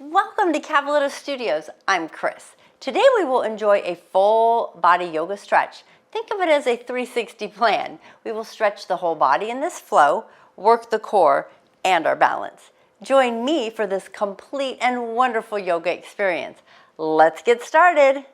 Welcome to Cavaletto Studios. I'm Chris. Today we will enjoy a full body yoga stretch. Think of it as a 360 plan. We will stretch the whole body in this flow, work the core, and our balance. Join me for this complete and wonderful yoga experience. Let's get started.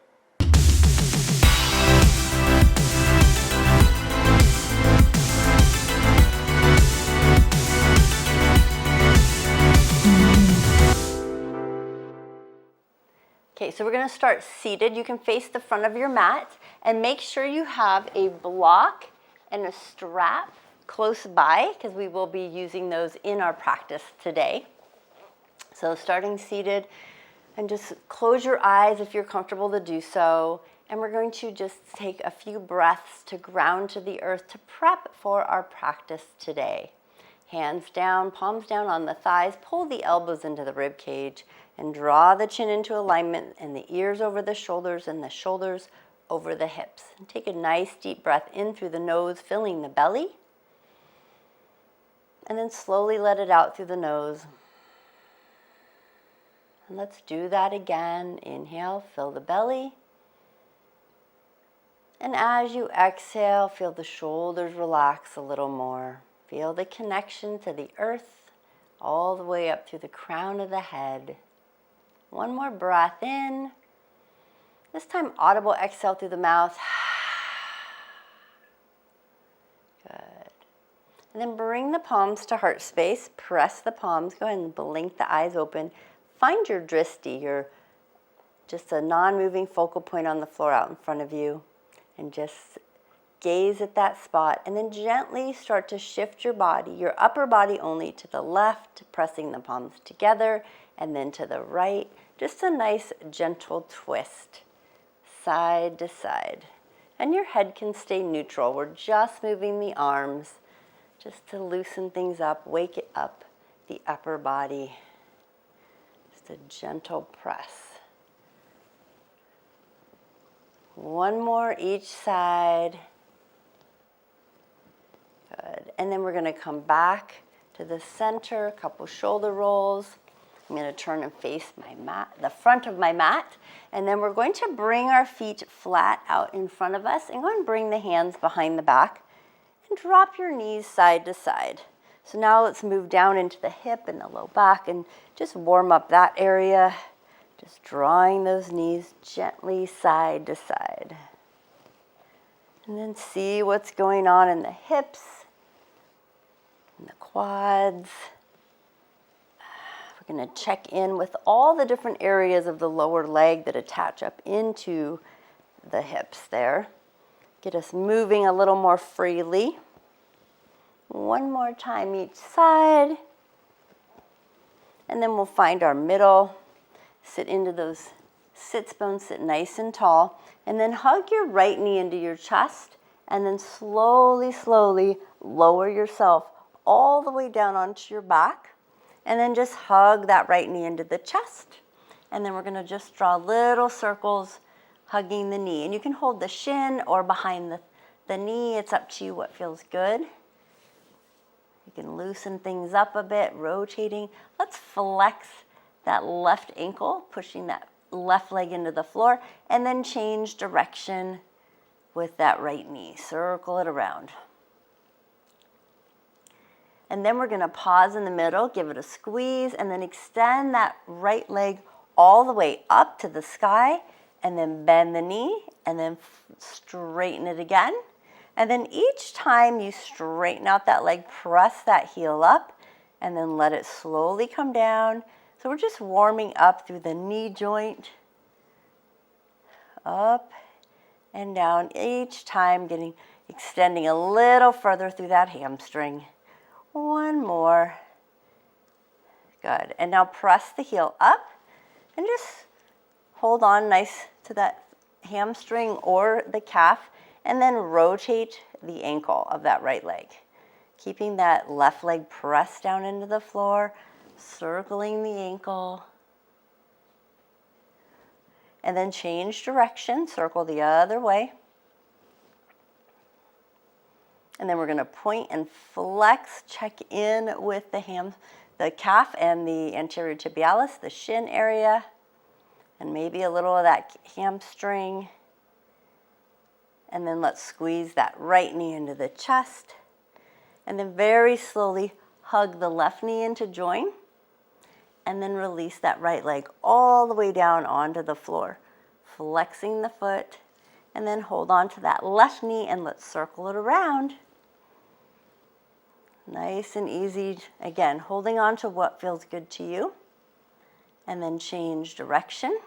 Okay, so we're going to start seated. You can face the front of your mat and make sure you have a block and a strap close by because we will be using those in our practice today. So starting seated, and just close your eyes if you're comfortable to do so. And we're going to just take a few breaths to ground to the earth to prep for our practice today. Hands down, palms down on the thighs, pull the elbows into the rib cage and draw the chin into alignment and the ears over the shoulders and the shoulders over the hips. And take a nice deep breath in through the nose, filling the belly. And then slowly let it out through the nose. And let's do that again. Inhale, fill the belly. And as you exhale, feel the shoulders relax a little more. Feel the connection to the earth all the way up through the crown of the head. One more breath in. This time, audible exhale through the mouth. Good. And then bring the palms to heart space. Press the palms. Go ahead and blink the eyes open. Find your dristi, just a non-moving focal point on the floor out in front of you. And just gaze at that spot. And then gently start to shift your body, your upper body only, to the left, pressing the palms together. And then to the right, just a nice gentle twist, side to side. And your head can stay neutral. We're just moving the arms just to loosen things up, wake it up, the upper body. Just a gentle press. One more each side. Good. And then we're going to come back to the center, a couple shoulder rolls. I'm going to turn and face my mat, the front of my mat, and then we're going to bring our feet flat out in front of us and go and bring the hands behind the back and drop your knees side to side. So now let's move down into the hip and the low back and just warm up that area, just drawing those knees gently side to side. And then see what's going on in the hips and the quads. We're going to check in with all the different areas of the lower leg that attach up into the hips there. Get us moving a little more freely. One more time each side. And then we'll find our middle. Sit into those sits bones, sit nice and tall. And then hug your right knee into your chest. And then slowly, slowly lower yourself all the way down onto your back. And then just hug that right knee into the chest. And then we're going to just draw little circles hugging the knee. And you can hold the shin or behind the knee. It's up to you what feels good. You can loosen things up a bit, rotating. Let's flex that left ankle, pushing that left leg into the floor. And then change direction with that right knee. Circle it around. And then we're going to pause in the middle, give it a squeeze, and then extend that right leg all the way up to the sky, and then bend the knee, and then straighten it again. And then each time you straighten out that leg, press that heel up, and then let it slowly come down. So we're just warming up through the knee joint, up and down, each time extending a little further through that hamstring. One more. Good. And now press the heel up and just hold on nice to that hamstring or the calf, and then rotate the ankle of that right leg. Keeping that left leg pressed down into the floor, circling the ankle. And then change direction, circle the other way. And then we're going to point and flex, check in with the the calf and the anterior tibialis, the shin area, and maybe a little of that hamstring. And then let's squeeze that right knee into the chest. And then very slowly hug the left knee into join. And then release that right leg all the way down onto the floor. Flexing the foot. And then hold on to that left knee and let's circle it around. Nice and easy. Again, holding on to what feels good to you. And then change direction.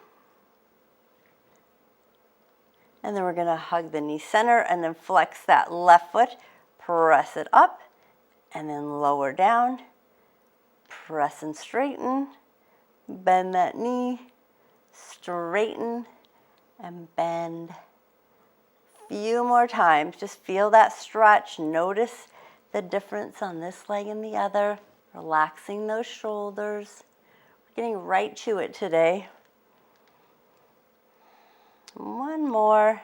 And then we're going to hug the knee center and then flex that left foot. Press it up and then lower down. Press and straighten. Bend that knee. Straighten and bend. Few more times. Just feel that stretch. Notice the difference on this leg and the other. Relaxing those shoulders. We're getting right to it today. One more.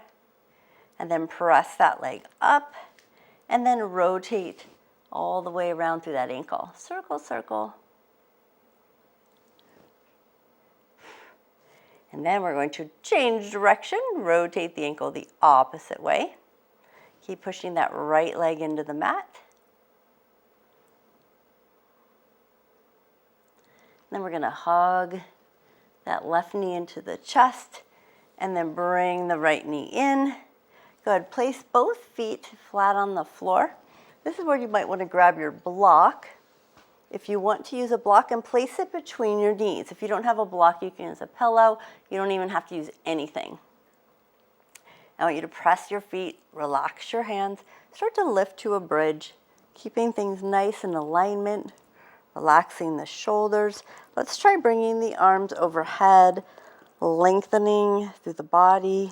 And then press that leg up. And then rotate all the way around through that ankle. Circle, circle. And then we're going to change direction, rotate the ankle the opposite way. Keep pushing that right leg into the mat. Then we're going to hug that left knee into the chest and then bring the right knee in. Go ahead, place both feet flat on the floor. This is where you might want to grab your block. If you want to use a block, and place it between your knees. If you don't have a block, you can use a pillow. You don't even have to use anything. I want you to press your feet, relax your hands, start to lift to a bridge, keeping things nice in alignment, relaxing the shoulders. Let's try bringing the arms overhead, lengthening through the body,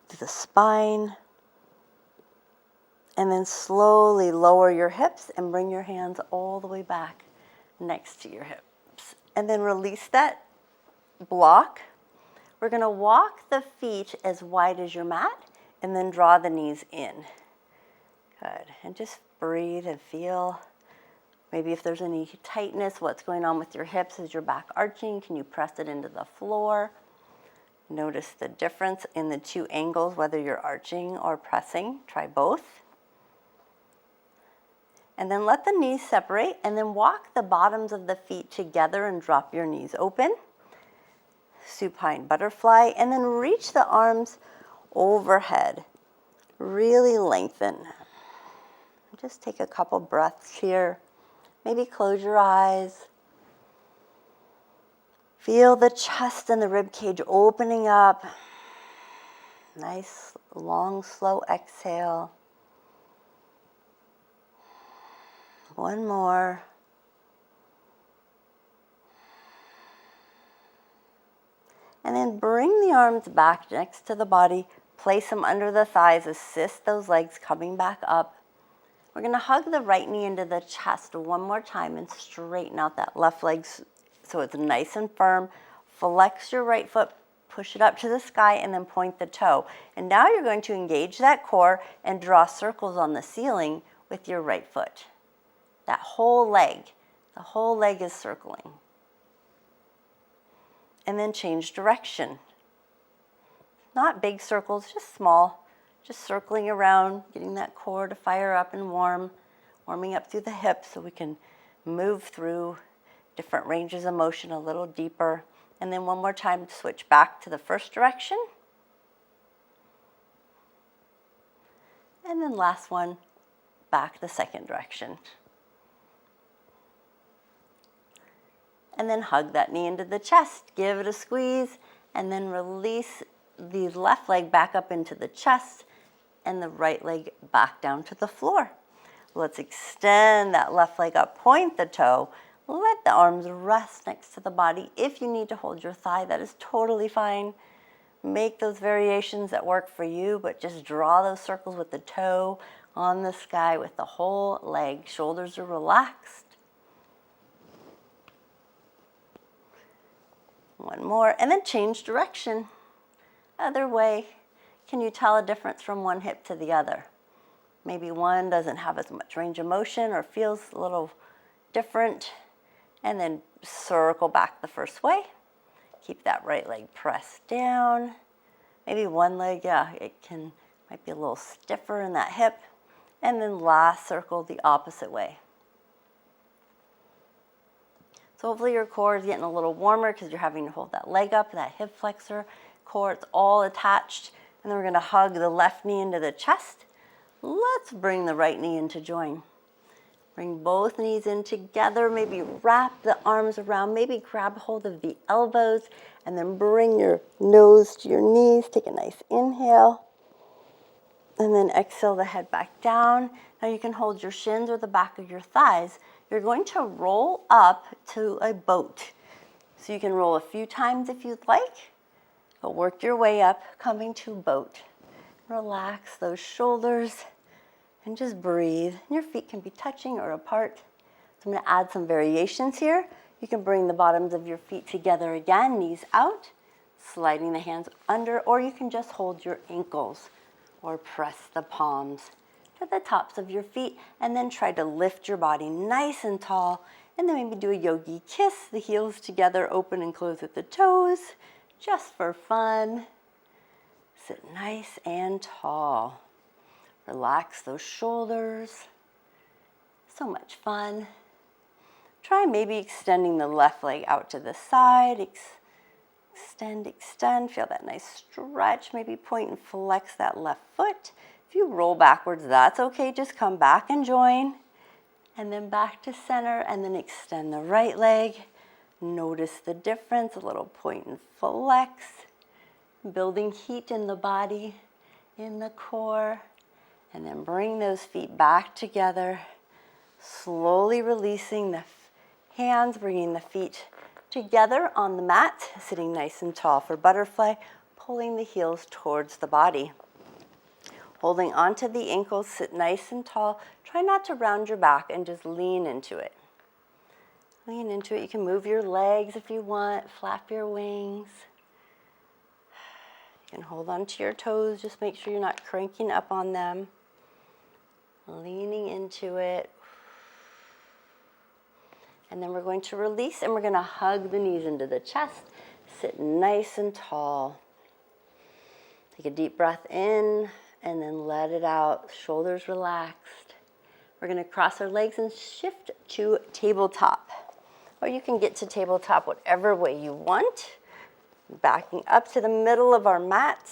through the spine. And then slowly lower your hips and bring your hands all the way back next to your hips. And then release that block. We're going to walk the feet as wide as your mat and then draw the knees in. Good. And just breathe and feel. Maybe if there's any tightness, what's going on with your hips as your back arching. Can you press it into the floor? Notice the difference in the two angles, whether you're arching or pressing. Try both. And then let the knees separate and then walk the bottoms of the feet together and drop your knees open. Supine butterfly, and then reach the arms overhead. Really lengthen. Just take a couple breaths here. Maybe close your eyes. Feel the chest and the rib cage opening up. Nice, long, slow exhale. One more. And then bring the arms back next to the body. Place them under the thighs. Assist those legs coming back up. We're going to hug the right knee into the chest one more time and straighten out that left leg so it's nice and firm. Flex your right foot. Push it up to the sky and then point the toe. And now you're going to engage that core and draw circles on the ceiling with your right foot. That whole leg, the whole leg is circling. And then change direction. Not big circles, just small. Just circling around, getting that core to fire up and warming up through the hips so we can move through different ranges of motion a little deeper. And then one more time, switch back to the first direction. And then last one, back the second direction. And then hug that knee into the chest. Give it a squeeze. And then release the left leg back up into the chest and the right leg back down to the floor. Let's extend that left leg up. Point the toe. Let the arms rest next to the body. If you need to hold your thigh, that is totally fine. Make those variations that work for you, but just draw those circles with the toe on the sky with the whole leg. Shoulders are relaxed. One more, and then change direction. Other way. Can you tell a difference from one hip to the other? Maybe one doesn't have as much range of motion or feels a little different. And then circle back the first way. Keep that right leg pressed down. Maybe one leg, yeah, might be a little stiffer in that hip. And then last circle the opposite way. So hopefully your core is getting a little warmer because you're having to hold that leg up, that hip flexor core, it's all attached. And then we're gonna hug the left knee into the chest. Let's bring the right knee into join. Bring both knees in together, maybe wrap the arms around, maybe grab hold of the elbows, and then bring your nose to your knees. Take a nice inhale. And then exhale the head back down. Now you can hold your shins or the back of your thighs. You're going to roll up to a boat. So you can roll a few times if you'd like, but work your way up, coming to boat. Relax those shoulders and just breathe. Your feet can be touching or apart. So I'm going to add some variations here. You can bring the bottoms of your feet together again, knees out, sliding the hands under, or you can just hold your ankles or press the palms to the tops of your feet, and then try to lift your body nice and tall, and then maybe do a yogi kiss, the heels together, open and close at the toes, just for fun. Sit nice and tall. Relax those shoulders. So much fun. Try maybe extending the left leg out to the side. Extend, extend. Feel that nice stretch. Maybe point and flex that left foot. If you roll backwards, that's okay. Just come back and join. And then back to center, and then extend the right leg. Notice the difference, a little point and flex. Building heat in the body, in the core. And then bring those feet back together. Slowly releasing the hands, bringing the feet together on the mat, sitting nice and tall for butterfly, pulling the heels towards the body. Holding onto the ankles, sit nice and tall. Try not to round your back and just lean into it. Lean into it. You can move your legs if you want, flap your wings. You can hold onto your toes, just make sure you're not cranking up on them. Leaning into it. And then we're going to release, and we're going to hug the knees into the chest. Sit nice and tall. Take a deep breath in, and then let it out. Shoulders relaxed. We're going to cross our legs and shift to tabletop. Or you can get to tabletop whatever way you want. Backing up to the middle of our mat.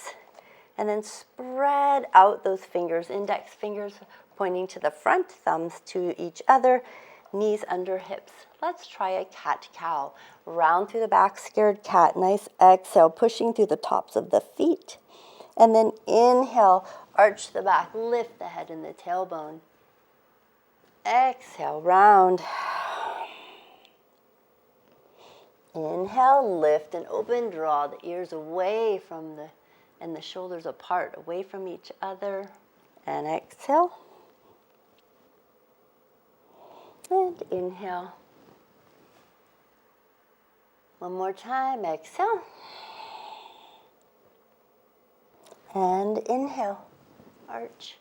And then spread out those fingers, index fingers pointing to the front, thumbs to each other, knees under hips. Let's try a cat-cow. Round through the back, scared cat. Nice exhale, pushing through the tops of the feet. And then inhale, arch the back, lift the head and the tailbone. Exhale, round. Inhale, lift and open, draw the ears away from and the shoulders apart, away from each other. And exhale. And inhale. One more time, exhale. And inhale, arch.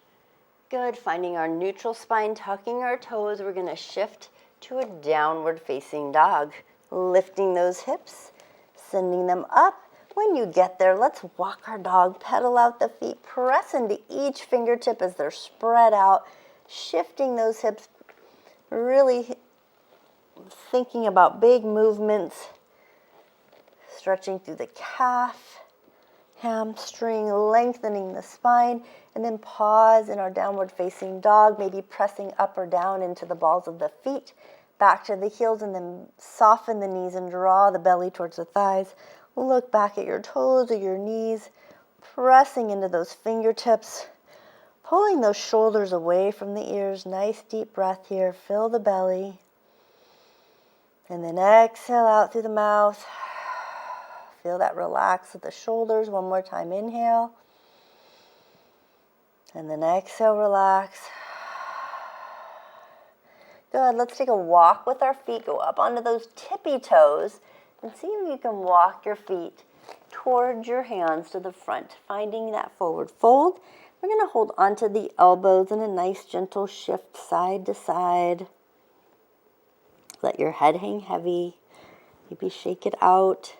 Good, finding our neutral spine, tucking our toes. We're gonna shift to a downward facing dog. Lifting those hips, sending them up. When you get there, let's walk our dog, pedal out the feet, press into each fingertip as they're spread out, shifting those hips, really thinking about big movements, stretching through the calf, hamstring, lengthening the spine, and then pause in our downward facing dog, maybe pressing up or down into the balls of the feet, back to the heels, and then soften the knees and draw the belly towards the thighs. Look back at your toes or your knees, pressing into those fingertips, pulling those shoulders away from the ears. Nice deep breath here. Fill the belly. And then exhale out through the mouth. Feel that relax of the shoulders. One more time, inhale. And then exhale, relax. Good, let's take a walk with our feet. Go up onto those tippy toes and see if you can walk your feet towards your hands to the front, finding that forward fold. We're gonna hold onto the elbows in a nice gentle shift side to side. Let your head hang heavy. Maybe shake it out.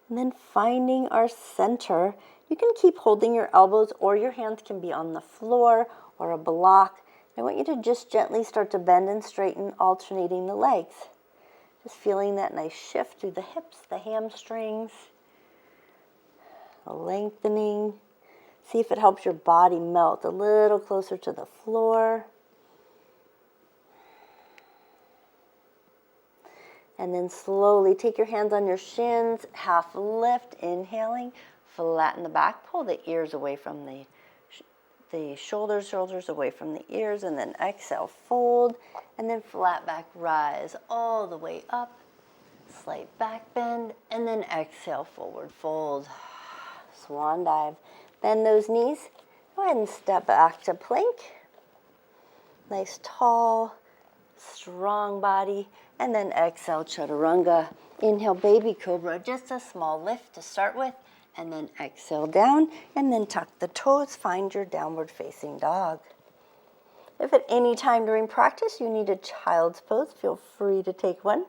And then finding our center. You can keep holding your elbows, or your hands can be on the floor or a block. I want you to just gently start to bend and straighten, alternating the legs. Just feeling that nice shift through the hips, the hamstrings, lengthening. See if it helps your body melt a little closer to the floor. And then slowly take your hands on your shins, half lift, inhaling, flatten the back, pull the ears away from the shoulders away from the ears, and then exhale, fold, and then flat back, rise all the way up, slight back bend, and then exhale, forward fold, swan dive. Bend those knees, go ahead and step back to plank. Nice, tall, strong body. And then exhale, chaturanga. Inhale, baby cobra, just a small lift to start with. And then exhale down, and then tuck the toes, find your downward facing dog. If at any time during practice you need a child's pose, feel free to take one.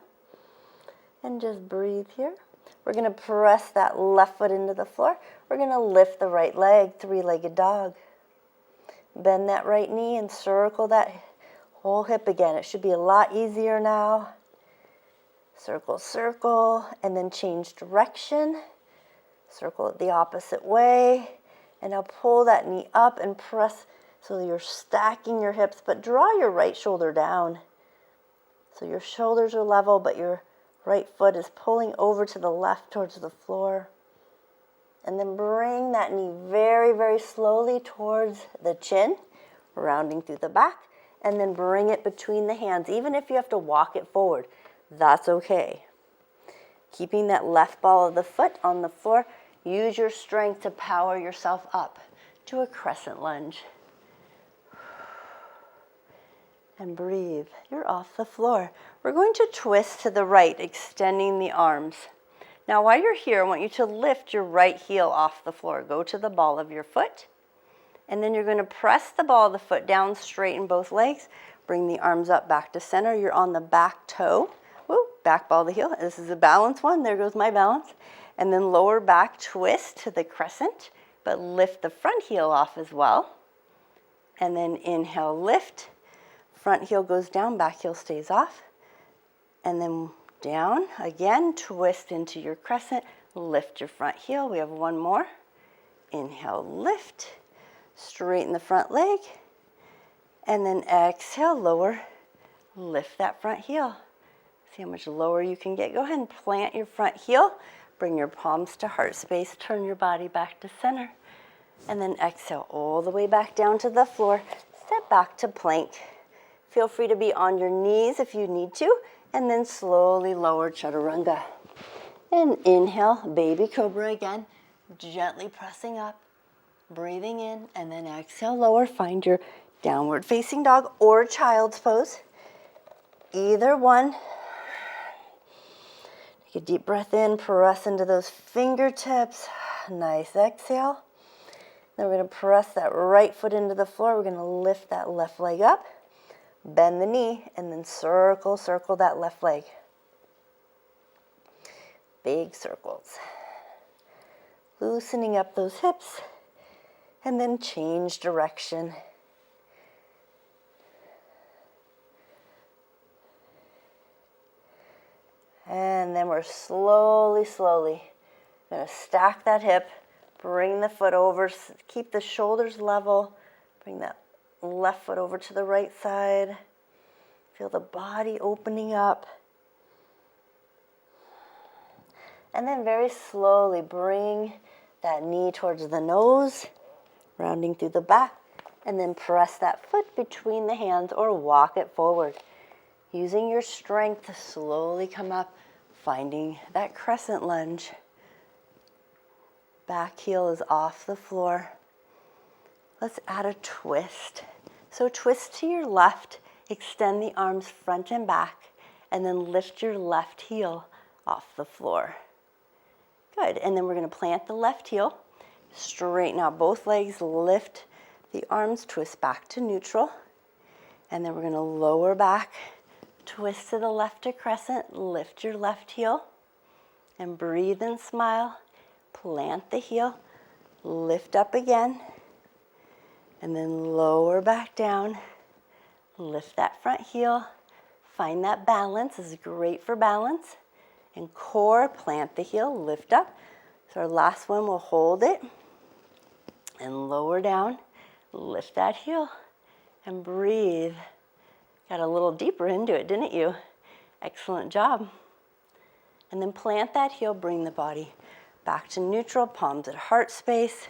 And just breathe here. We're gonna press that left foot into the floor. We're gonna lift the right leg, three-legged dog. Bend that right knee and circle that whole hip again. It should be a lot easier now. Circle, circle, and then change direction. Circle it the opposite way. And now pull that knee up and press so you're stacking your hips, but draw your right shoulder down. So your shoulders are level, but your right foot is pulling over to the left towards the floor. And then bring that knee very, very slowly towards the chin, rounding through the back. And then bring it between the hands, even if you have to walk it forward. That's okay. Keeping that left ball of the foot on the floor, use your strength to power yourself up to a crescent lunge. And breathe. You're off the floor. We're going to twist to the right, extending the arms. Now, while you're here, I want you to lift your right heel off the floor. Go to the ball of your foot. And then you're going to press the ball of the foot down, straighten both legs. Bring the arms up back to center. You're on the back toe. Woo, back ball of the heel. This is a balance one. There goes my balance. And then lower back twist to the crescent, but lift the front heel off as well. And then inhale, lift. Front heel goes down, back heel stays off. And then down again, twist into your crescent. Lift your front heel. We have one more. Inhale, lift. Straighten the front leg. And then exhale, lower. Lift that front heel. See how much lower you can get. Go ahead and plant your front heel. Bring your palms to heart space. Turn your body back to center. And then exhale all the way back down to the floor. Step back to plank. Feel free to be on your knees if you need to. And then slowly lower chaturanga. And inhale, baby cobra again. Gently pressing up. Breathing in. And then exhale, lower. Find your downward facing dog or child's pose. Either one. Take a deep breath in, press into those fingertips. Nice exhale. Then we're going to press that right foot into the floor. We're going to lift that left leg up, bend the knee, and then circle, circle that left leg. Big circles. Loosening up those hips, and then change direction. And then we're slowly going to stack that hip, bring the foot over, keep the shoulders level, bring that left foot over to the right side. Feel the body opening up. And then very slowly bring that knee towards the nose, rounding through the back, and then press that foot between the hands or walk it forward. Using your strength to slowly come up, finding that crescent lunge. Back heel is off the floor. Let's add a twist. So twist to your left, extend the arms front and back, and then lift your left heel off the floor. Good, and then we're going to plant the left heel, straighten out both legs, lift the arms, twist back to neutral, and then we're going to lower back, Twist to the left to crescent, lift your left heel, and breathe and smile. Plant the heel, lift up again, and then lower back down. Lift that front heel, find that balance. This is great for balance. And core, plant the heel, lift up. So our last one, we'll hold it and lower down. Lift that heel and breathe. Got a little deeper into it, didn't you? Excellent job. And then plant that heel, bring the body back to neutral, palms at heart space.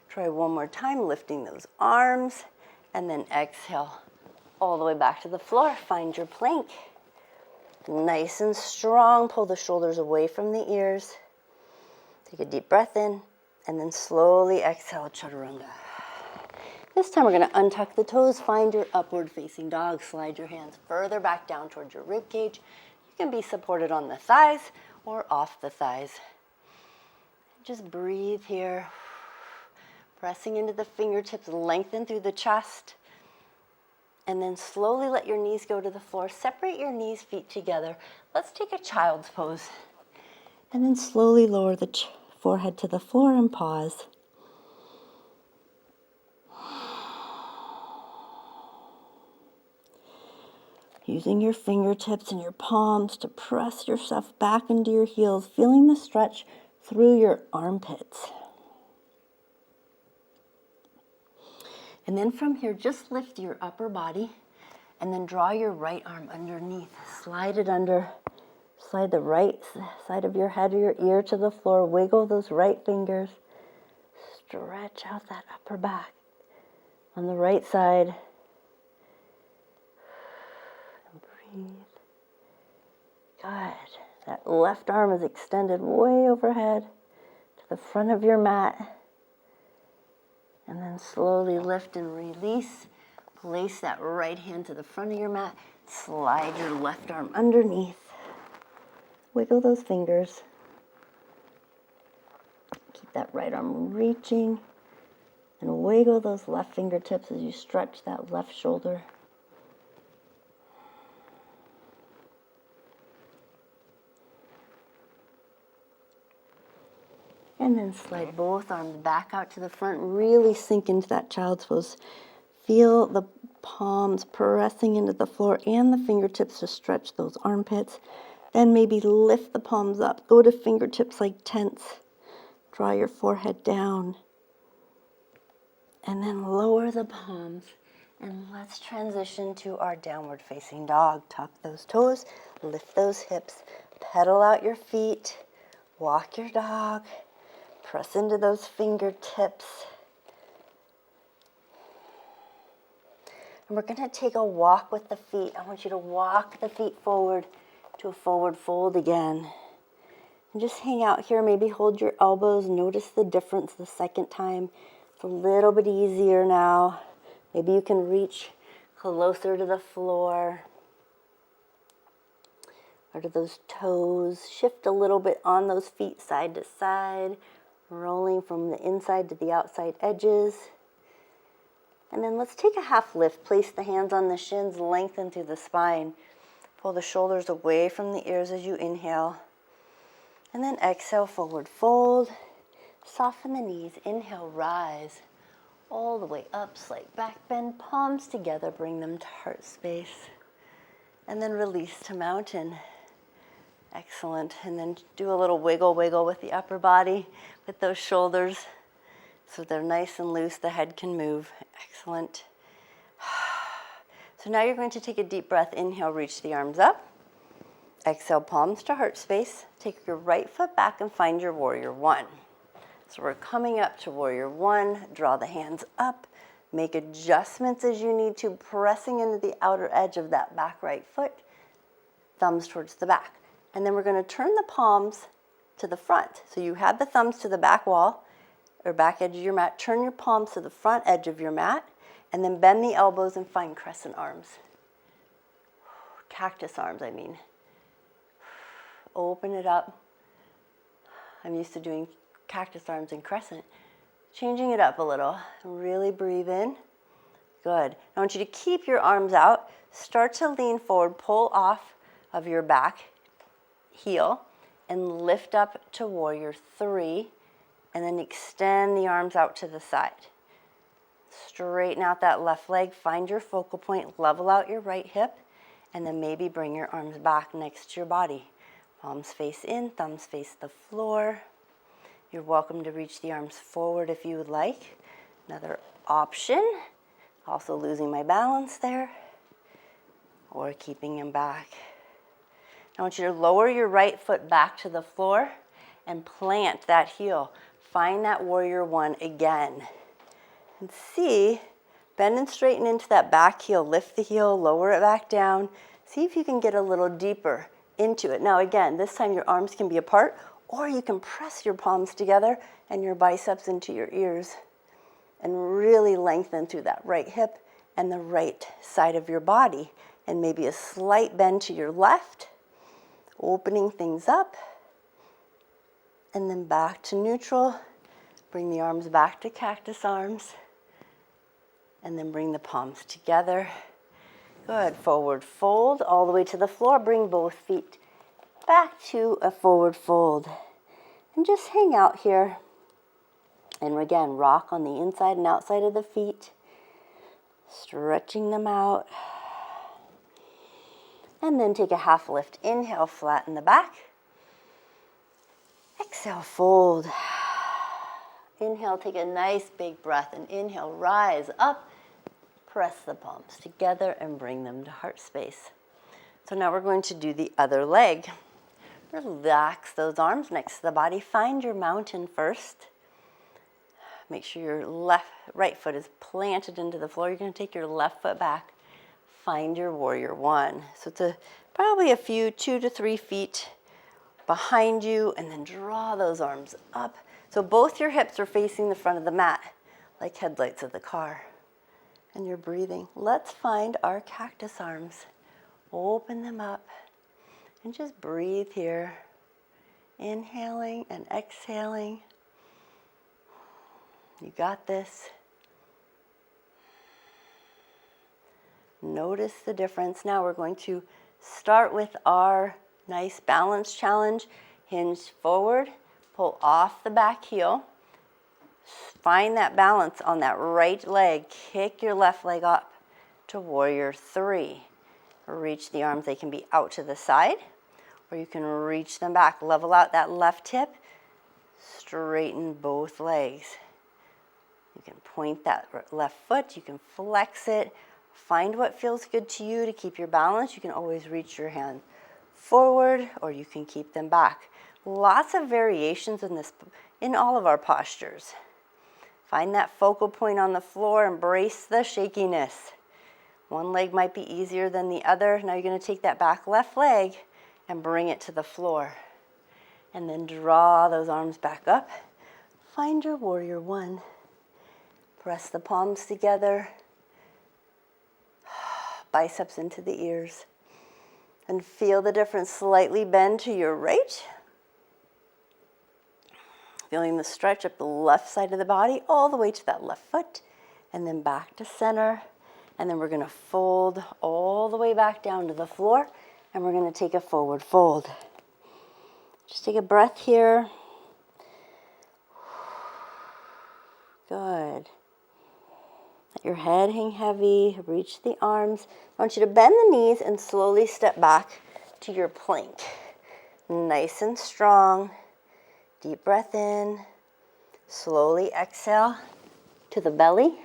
Try one more time, lifting those arms, and then exhale all the way back to the floor. Find your plank. Nice and strong, pull the shoulders away from the ears. Take a deep breath in, and then slowly exhale, chaturanga. This time we're going to untuck the toes, find your upward facing dog, slide your hands further back down towards your rib cage. You can be supported on the thighs or off the thighs. Just breathe here, pressing into the fingertips, lengthen through the chest, and then slowly let your knees go to the floor. Separate your knees, feet together. Let's take a child's pose. And then slowly lower the forehead to the floor and pause. Using your fingertips and your palms to press yourself back into your heels, feeling the stretch through your armpits. And then from here, just lift your upper body and then draw your right arm underneath. Slide it under, slide the right side of your head or your ear to the floor. Wiggle those right fingers. Stretch out that upper back on the right side. Breathe. Good. That left arm is extended way overhead to the front of your mat. And then slowly lift and release. Place that right hand to the front of your mat. Slide your left arm underneath. Wiggle those fingers. Keep that right arm reaching. And wiggle those left fingertips as you stretch that left shoulder. And then slide both arms back out to the front. Really sink into that child's pose. Feel the palms pressing into the floor and the fingertips to stretch those armpits. Then maybe lift the palms up. Go to fingertips like tents. Draw your forehead down. And then lower the palms. And let's transition to our downward facing dog. Tuck those toes. Lift those hips. Pedal out your feet. Walk your dog. Press into those fingertips. And we're going to take a walk with the feet. I want you to walk the feet forward to a forward fold again. And just hang out here. Maybe hold your elbows. Notice the difference the second time. It's a little bit easier now. Maybe you can reach closer to the floor or to those toes. Shift a little bit on those feet side to side. Rolling from the inside to the outside edges. And then let's take a half lift. Place the hands on the shins, lengthen through the spine. Pull the shoulders away from the ears as you inhale. And then exhale, forward fold. Soften the knees. Inhale, rise. All the way up, slight back bend. Palms together, bring them to heart space. And then release to mountain. Excellent. And then do a little wiggle with the upper body, with those shoulders. So they're nice and loose, the head can move. Excellent. So now you're going to take a deep breath. Inhale, reach the arms up. Exhale, palms to heart space. Take your right foot back and find your warrior one. So we're coming up to warrior one. Draw the hands up. Make adjustments as you need to, pressing into the outer edge of that back right foot. Thumbs towards the back. And then we're going to turn the palms to the front. So you had the thumbs to the back wall or back edge of your mat. Turn your palms to the front edge of your mat and then bend the elbows and find crescent arms. Cactus arms, I mean. Open it up. I'm used to doing cactus arms and crescent. Changing it up a little. Really breathe in. Good. I want you to keep your arms out. Start to lean forward, pull off of your back heel, and lift up to warrior three, and then extend the arms out to the side. Straighten out that left leg, find your focal point, level out your right hip, and then maybe bring your arms back next to your body. Palms face in, thumbs face the floor. You're welcome to reach the arms forward if you would like. Another option, also losing my balance there, or keeping them back. I want you to lower your right foot back to the floor and plant that heel. Find that warrior one again. And see, bend and straighten into that back heel. Lift the heel, lower it back down. See if you can get a little deeper into it. Now again, this time your arms can be apart, or you can press your palms together and your biceps into your ears and really lengthen through that right hip and the right side of your body. And maybe a slight bend to your left, opening things up, and then back to neutral. Bring the arms back to cactus arms, and then bring the palms together. Good. Forward fold all the way to the floor. Bring both feet back to a forward fold. And just hang out here. And again, rock on the inside and outside of the feet, stretching them out. And then take a half lift. Inhale, flatten the back. Exhale, fold. Inhale, take a nice big breath, and inhale, rise up. Press the palms together and bring them to heart space. So now we're going to do the other leg. Relax those arms next to the body. Find your mountain first. Make sure your right foot is planted into the floor. You're going to take your left foot back. Find your warrior one. So it's probably a few 2 to 3 feet behind you, and then draw those arms up. So both your hips are facing the front of the mat, like headlights of the car. And you're breathing. Let's find our cactus arms. Open them up and just breathe here. Inhaling and exhaling. You got this. Notice the difference. Now we're going to start with our nice balance challenge. Hinge forward, pull off the back heel. Find that balance on that right leg. Kick your left leg up to warrior three. Reach the arms. They can be out to the side, or you can reach them back. Level out that left hip. Straighten both legs. You can point that left foot. You can flex it. Find what feels good to you to keep your balance. You can always reach your hand forward, or you can keep them back. Lots of variations in all of our postures. Find that focal point on the floor. Embrace the shakiness. One leg might be easier than the other. Now you're going to take that back left leg and bring it to the floor. And then draw those arms back up. Find your warrior one. Press the palms together. Biceps into the ears. And feel the difference. Slightly bend to your right. Feeling the stretch up the left side of the body all the way to that left foot. And then back to center. And then we're going to fold all the way back down to the floor. And we're going to take a forward fold. Just take a breath here. Good. Let your head hang heavy. Reach the arms. I want you to bend the knees and slowly step back to your plank. Nice and strong. Deep breath in. Slowly exhale to the belly.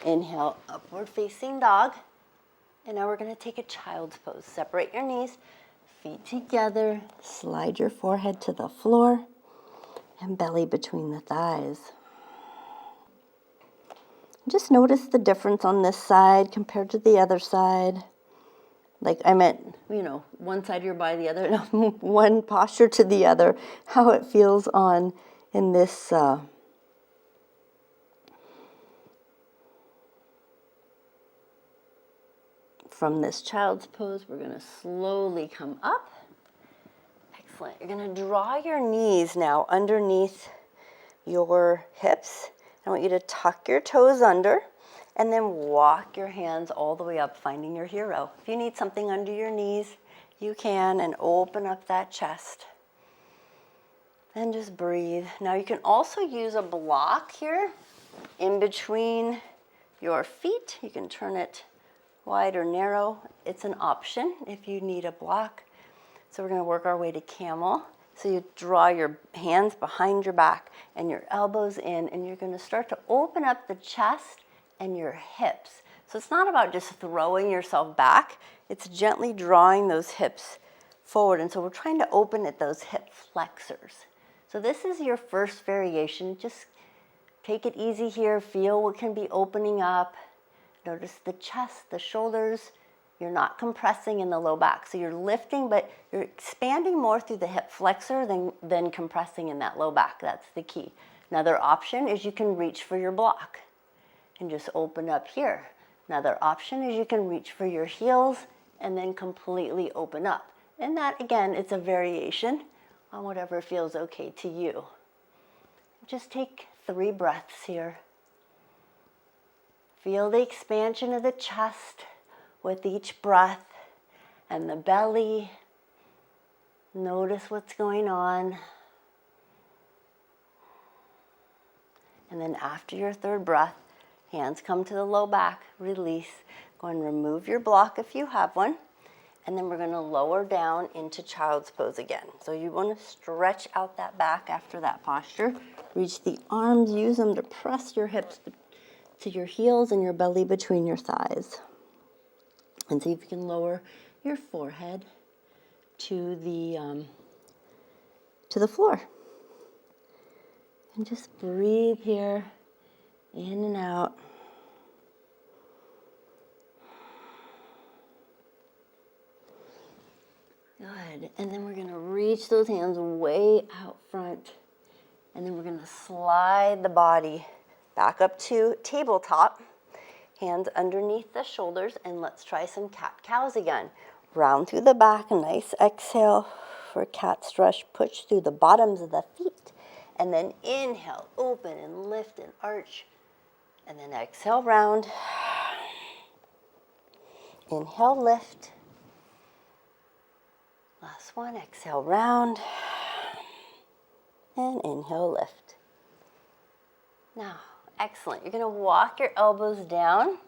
Inhale, upward facing dog. And now we're going to take a child's pose. Separate your knees, feet together. Slide your forehead to the floor and belly between the thighs. Just notice the difference on this side compared to the other side. Like I meant, one side of your body, the other, no, one posture to the other, how it feels in this from this child's pose. We're going to slowly come up. Excellent. You're going to draw your knees now underneath your hips. I want you to tuck your toes under And then walk your hands all the way up, finding your hero. If you need something under your knees, you can, and open up that chest. And just breathe. Now you can also use a block here in between your feet. You can turn it wide or narrow. It's an option if you need a block. So we're going to work our way to camel. So you draw your hands behind your back and your elbows in, and you're going to start to open up the chest and your hips. So it's not about just throwing yourself back. It's gently drawing those hips forward. And so we're trying to open at those hip flexors. So this is your first variation. Just take it easy here. Feel what can be opening up. Notice the chest, the shoulders. You're not compressing in the low back. So you're lifting, but you're expanding more through the hip flexor than compressing in that low back. That's the key. Another option is you can reach for your block and just open up here. Another option is you can reach for your heels and then completely open up. And that, again, it's a variation on whatever feels okay to you. Just take 3 breaths here. Feel the expansion of the chest with each breath and the belly. Notice what's going on. And then after your 3rd breath, hands come to the low back, release. Go and remove your block if you have one. And then we're going to lower down into child's pose again. So you want to stretch out that back after that posture. Reach the arms, use them to press your hips to your heels and your belly between your thighs. And see if you can lower your forehead to the floor. And just breathe here, in and out. Good. And then we're going to reach those hands way out front. And then we're going to slide the body back up to tabletop. Hands underneath the shoulders. And let's try some cat-cows again. Round through the back. A nice exhale for cat stretch. Push through the bottoms of the feet. And then inhale, open and lift and arch. And then exhale, round. Inhale, lift. Last one, exhale, round. And inhale, lift. Now, excellent. You're going to walk your elbows down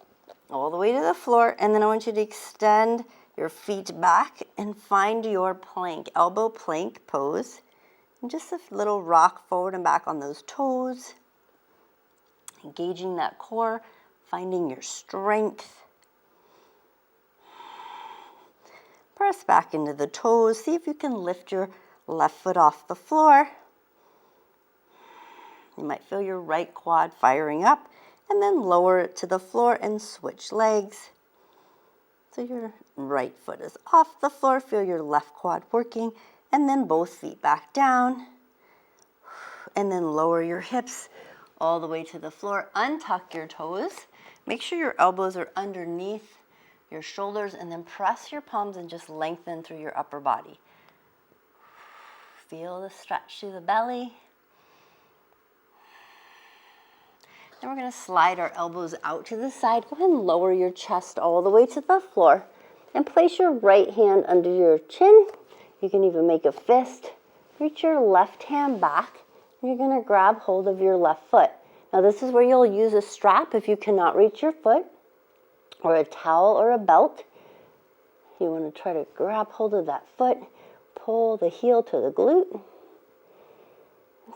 all the way to the floor. And then I want you to extend your feet back and find your plank, elbow plank pose. And just a little rock forward and back on those toes. Engaging that core, finding your strength. Press back into the toes. See if you can lift your left foot off the floor. You might feel your right quad firing up, and then lower it to the floor and switch legs. So your right foot is off the floor. Feel your left quad working, and then both feet back down. And then lower your hips all the way to the floor. Untuck your toes. Make sure your elbows are underneath your shoulders, and then press your palms and just lengthen through your upper body. Feel the stretch through the belly. Then we're going to slide our elbows out to the side. Go ahead and lower your chest all the way to the floor. And place your right hand under your chin. You can even make a fist. Reach your left hand back. And you're going to grab hold of your left foot. Now this is where you'll use a strap if you cannot reach your foot, or a towel or a belt. You want to try to grab hold of that foot, pull the heel to the glute.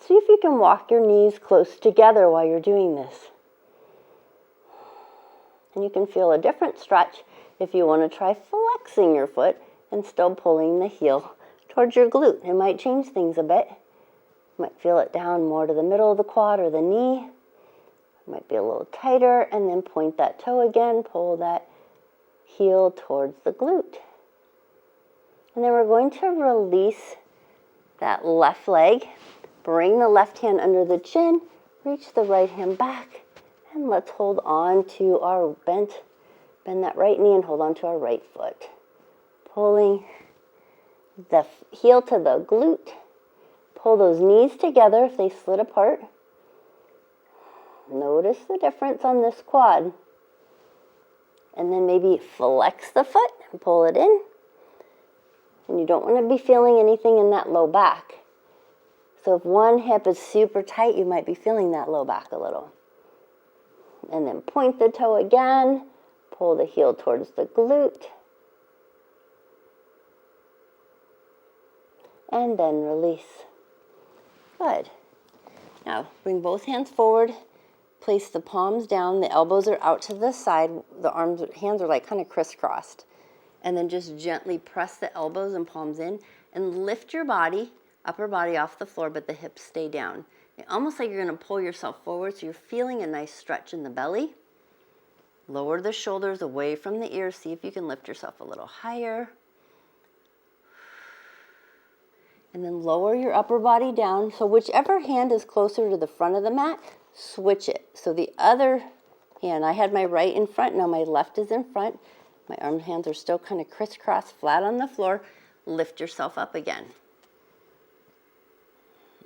See if you can walk your knees close together while you're doing this. And you can feel a different stretch if you want to try flexing your foot and still pulling the heel towards your glute. It might change things a bit. You might feel it down more to the middle of the quad or the knee. Might be a little tighter, and then point that toe again, pull that heel towards the glute. And then we're going to release that left leg, bring the left hand under the chin, reach the right hand back, and let's hold on to our bend that right knee and hold on to our right foot. Pulling the heel to the glute, pull those knees together if they slid apart. Notice the difference on this quad. And then maybe flex the foot and pull it in. And you don't want to be feeling anything in that low back. So if one hip is super tight, you might be feeling that low back a little. And then point the toe again. Pull the heel towards the glute. And then release. Good. Now bring both hands forward. Place the palms down. The elbows are out to the side. The hands are like kind of crisscrossed. And then just gently press the elbows and palms in and lift your body, upper body off the floor, but the hips stay down. Almost like you're going to pull yourself forward, so you're feeling a nice stretch in the belly. Lower the shoulders away from the ears. See if you can lift yourself a little higher. And then lower your upper body down. So whichever hand is closer to the front of the mat, switch it. So the other hand, I had my right in front, now my left is in front. My arm hands are still kind of crisscrossed, flat on the floor. Lift yourself up again.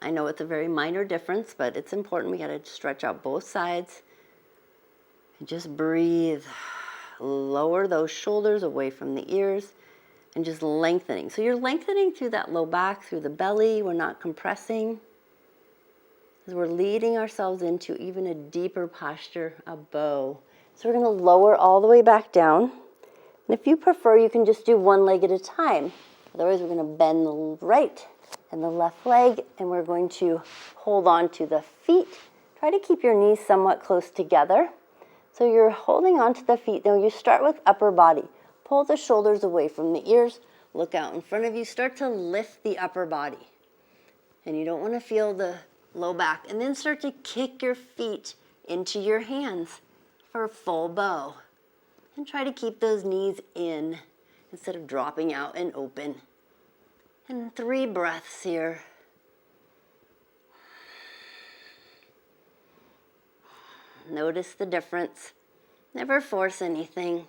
I know it's a very minor difference, but it's important. We got to stretch out both sides. And just breathe. Lower those shoulders away from the ears and just lengthening. So you're lengthening through that low back, through the belly. We're not compressing. Because we're leading ourselves into even a deeper posture, a bow. So we're going to lower all the way back down. And if you prefer, you can just do one leg at a time. Otherwise, we're going to bend the right and the left leg, and we're going to hold on to the feet. Try to keep your knees somewhat close together. So you're holding on to the feet. Now you start with upper body. Pull the shoulders away from the ears. Look out in front of you. Start to lift the upper body. And you don't want to feel the low back. And then start to kick your feet into your hands for a full bow. And try to keep those knees in instead of dropping out and open. And 3 breaths here. Notice the difference. Never force anything.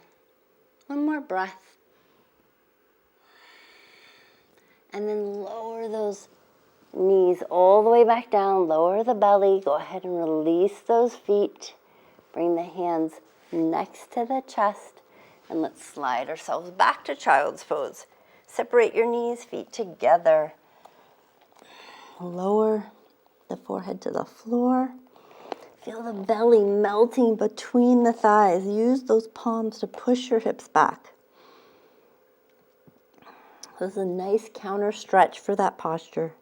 1 more breath. And then lower those knees all the way back down. Lower the belly. Go ahead and release those feet. Bring the hands next to the chest. And let's slide ourselves back to child's pose. Separate your knees, feet together. Lower the forehead to the floor. Feel the belly melting between the thighs. Use those palms to push your hips back. This is a nice counter stretch for that posture.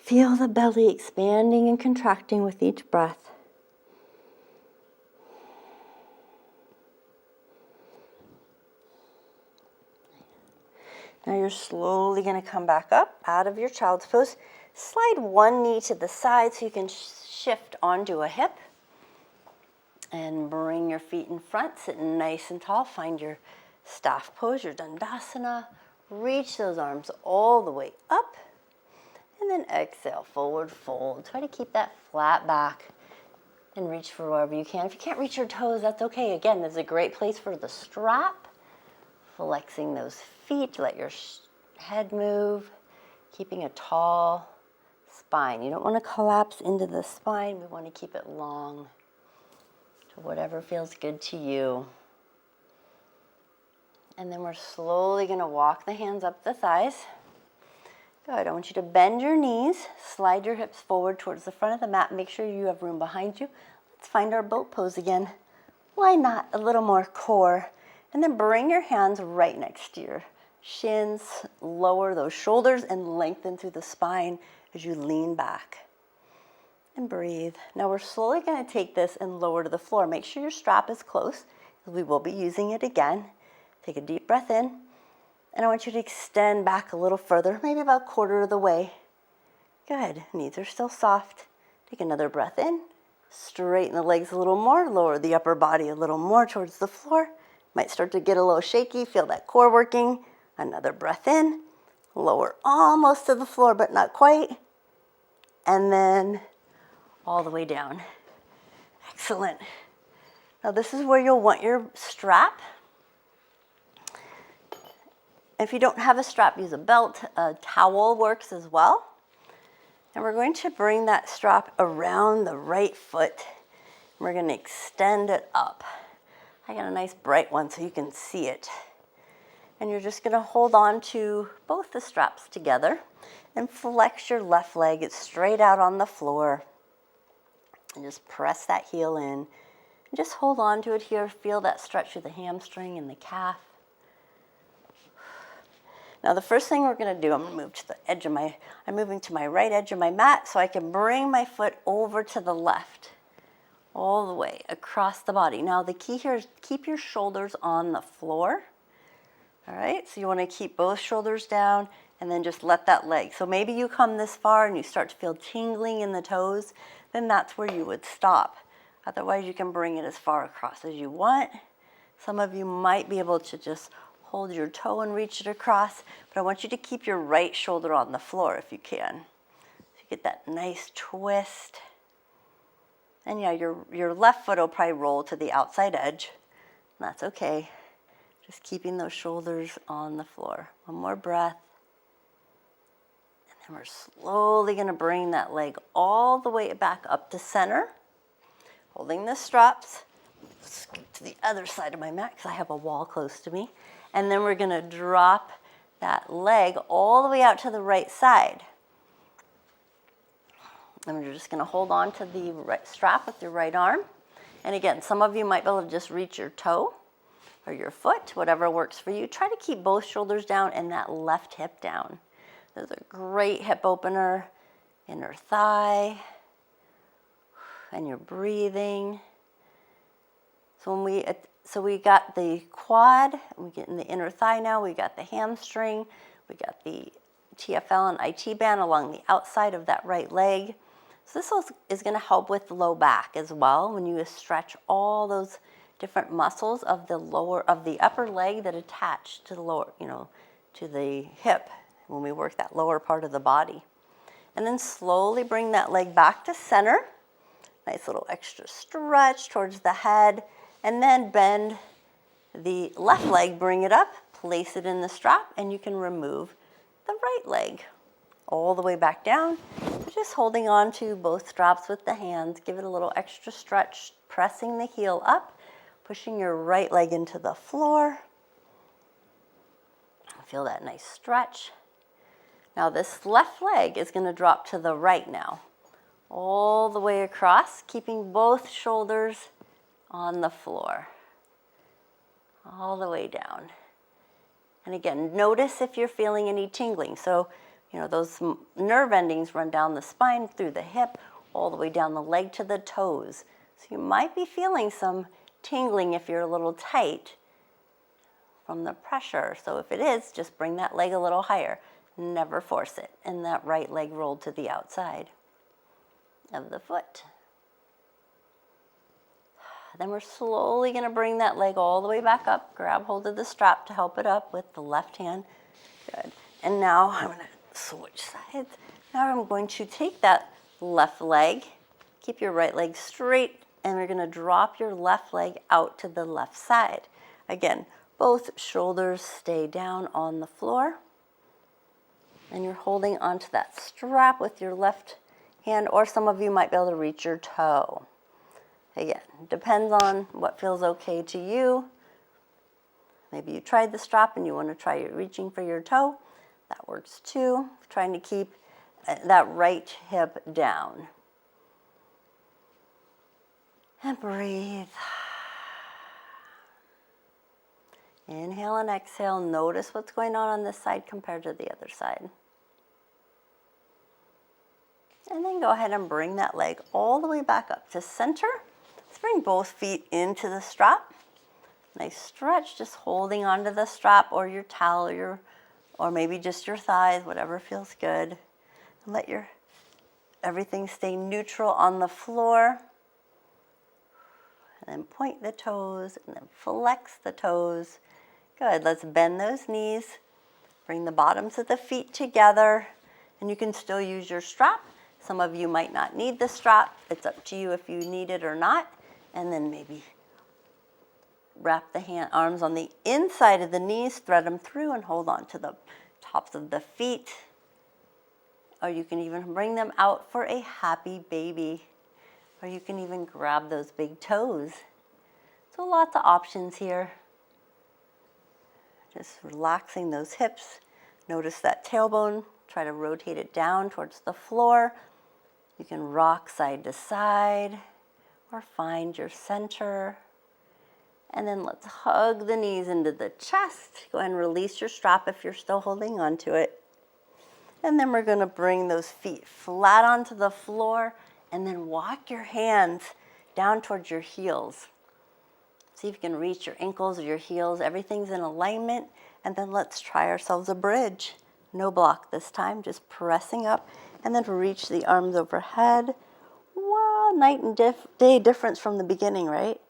Feel the belly expanding and contracting with each breath. Now you're slowly going to come back up out of your child's pose. Slide one knee to the side so you can shift onto a hip. And bring your feet in front, sitting nice and tall. Find your staff pose, your Dandasana. Reach those arms all the way up. And then exhale, forward fold. Try to keep that flat back and reach for wherever you can. If you can't reach your toes, that's okay. Again, this is a great place for the strap. Flexing those feet, let your head move. Keeping a tall spine. You don't want to collapse into the spine. We want to keep it long to whatever feels good to you. And then we're slowly going to walk the hands up the thighs. Good. I want you to bend your knees, slide your hips forward towards the front of the mat. Make sure you have room behind you. Let's find our boat pose again. Why not? A little more core. And then bring your hands right next to your shins. Lower those shoulders and lengthen through the spine as you lean back. And breathe. Now we're slowly going to take this and lower to the floor. Make sure your strap is close, because we will be using it again. Take a deep breath in. And I want you to extend back a little further, maybe about a quarter of the way. Good. Knees are still soft. Take another breath in. Straighten the legs a little more. Lower the upper body a little more towards the floor. Might start to get a little shaky. Feel that core working. Another breath in. Lower almost to the floor, but not quite. And then all the way down. Excellent. Now this is where you'll want your strap. If you don't have a strap, use a belt. A towel works as well. And we're going to bring that strap around the right foot. We're going to extend it up. I got a nice bright one so you can see it. And you're just gonna hold on to both the straps together and flex your left leg. It's straight out on the floor. And just press that heel in. And just hold on to it here. Feel that stretch through the hamstring and the calf. Now the first thing we're gonna do, I'm moving to my right edge of my mat so I can bring my foot over to the left, all the way across the body. Now the key here is keep your shoulders on the floor. All right, so you wanna keep both shoulders down and then just let that leg. So maybe you come this far and you start to feel tingling in the toes, then that's where you would stop. Otherwise you can bring it as far across as you want. Some of you might be able to just hold your toe and reach it across, but I want you to keep your right shoulder on the floor if you can. So you get that nice twist. And yeah, your left foot will probably roll to the outside edge. That's okay. Just keeping those shoulders on the floor. One more breath. And then we're slowly gonna bring that leg all the way back up to center, holding the straps. Scoot to the other side of my mat because I have a wall close to me. And then we're gonna drop that leg all the way out to the right side. And we're just gonna hold on to the right strap with your right arm. And again, some of you might be able to just reach your toe or your foot, whatever works for you. Try to keep both shoulders down and that left hip down. There's a great hip opener, inner thigh, and you're breathing. So we got the quad, we get in the inner thigh now, we got the hamstring, we got the TFL and IT band along the outside of that right leg. So this is gonna help with the low back as well when you stretch all those different muscles of the upper leg that attach to the lower, to the hip when we work that lower part of the body. And then slowly bring that leg back to center. Nice little extra stretch towards the head. And then bend the left leg, bring it up, place it in the strap, and you can remove the right leg all the way back down. So just holding on to both straps with the hands, give it a little extra stretch, pressing the heel up, pushing your right leg into the floor. Feel that nice stretch. Now this left leg is gonna drop to the right now, all the way across, keeping both shoulders on the floor, all the way down. And again, notice if you're feeling any tingling. So, those nerve endings run down the spine, through the hip, all the way down the leg to the toes. So you might be feeling some tingling if you're a little tight from the pressure. So if it is, just bring that leg a little higher. Never force it. And that right leg rolled to the outside of the foot. Then we're slowly gonna bring that leg all the way back up, grab hold of the strap to help it up with the left hand. Good. And now I'm gonna switch sides. Now I'm going to take that left leg, keep your right leg straight, and we're gonna drop your left leg out to the left side. Again, both shoulders stay down on the floor. And you're holding onto that strap with your left hand, or some of you might be able to reach your toe. Again, depends on what feels okay to you. Maybe you tried the strap and you want to try reaching for your toe. That works too. Trying to keep that right hip down. And breathe. Inhale and exhale. Notice what's going on this side compared to the other side. And then go ahead and bring that leg all the way back up to center. Let's bring both feet into the strap. Nice stretch, just holding onto the strap or your towel or maybe just your thighs, whatever feels good. And let everything stay neutral on the floor. And then point the toes and then flex the toes. Good, let's bend those knees. Bring the bottoms of the feet together. And you can still use your strap. Some of you might not need the strap. It's up to you if you need it or not. And then maybe wrap the arms on the inside of the knees, thread them through, and hold on to the tops of the feet. Or you can even bring them out for a happy baby. Or you can even grab those big toes. So lots of options here. Just relaxing those hips. Notice that tailbone. Try to rotate it down towards the floor. You can rock side to side or find your center. And then let's hug the knees into the chest. Go ahead and release your strap if you're still holding on to it. And then we're going to bring those feet flat onto the floor and then walk your hands down towards your heels. See if you can reach your ankles or your heels. Everything's in alignment. And then let's try ourselves a bridge. No block this time, just pressing up. And then reach the arms overhead. Wow, night and day difference from the beginning, right?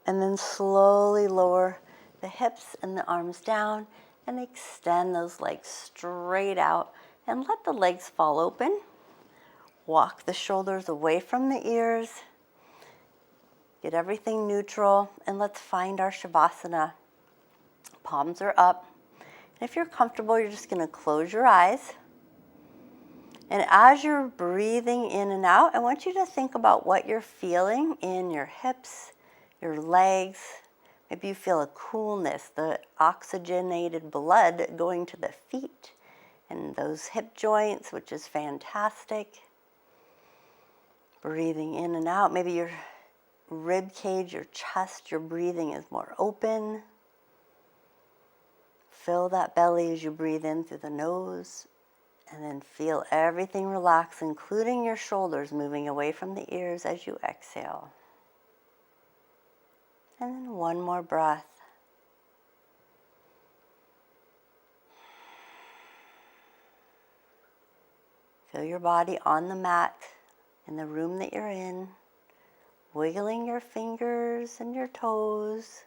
And then slowly lower the hips and the arms down and extend those legs straight out and let the legs fall open. Walk the shoulders away from the ears. Get everything neutral, and let's find our Shavasana. Palms are up. And if you're comfortable, you're just going to close your eyes. And as you're breathing in and out, I want you to think about what you're feeling in your hips, your legs. Maybe you feel a coolness, the oxygenated blood going to the feet and those hip joints, which is fantastic. Breathing in and out. Maybe your rib cage, your chest, your breathing is more open. Fill that belly as you breathe in through the nose. And then feel everything relax, including your shoulders moving away from the ears as you exhale. And then one more breath. Feel your body on the mat in the room that you're in, wiggling your fingers and your toes.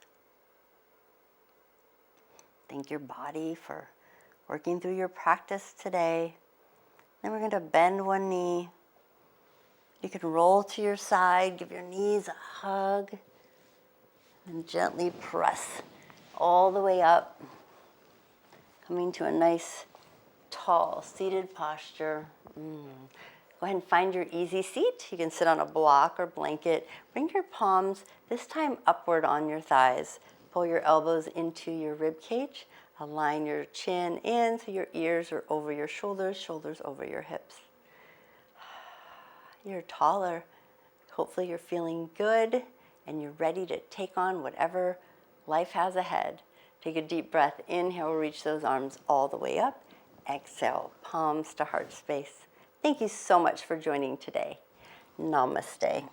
Thank your body for working through your practice today. Then we're going to bend one knee. You can roll to your side, give your knees a hug, and gently press all the way up, coming to a nice, tall, seated posture. Go ahead and find your easy seat. You can sit on a block or blanket. Bring your palms, this time upward on your thighs. Pull your elbows into your rib cage. Align your chin in so your ears are over your shoulders, shoulders over your hips. You're taller. Hopefully you're feeling good and you're ready to take on whatever life has ahead. Take a deep breath. Inhale, reach those arms all the way up. Exhale, palms to heart space. Thank you so much for joining today. Namaste.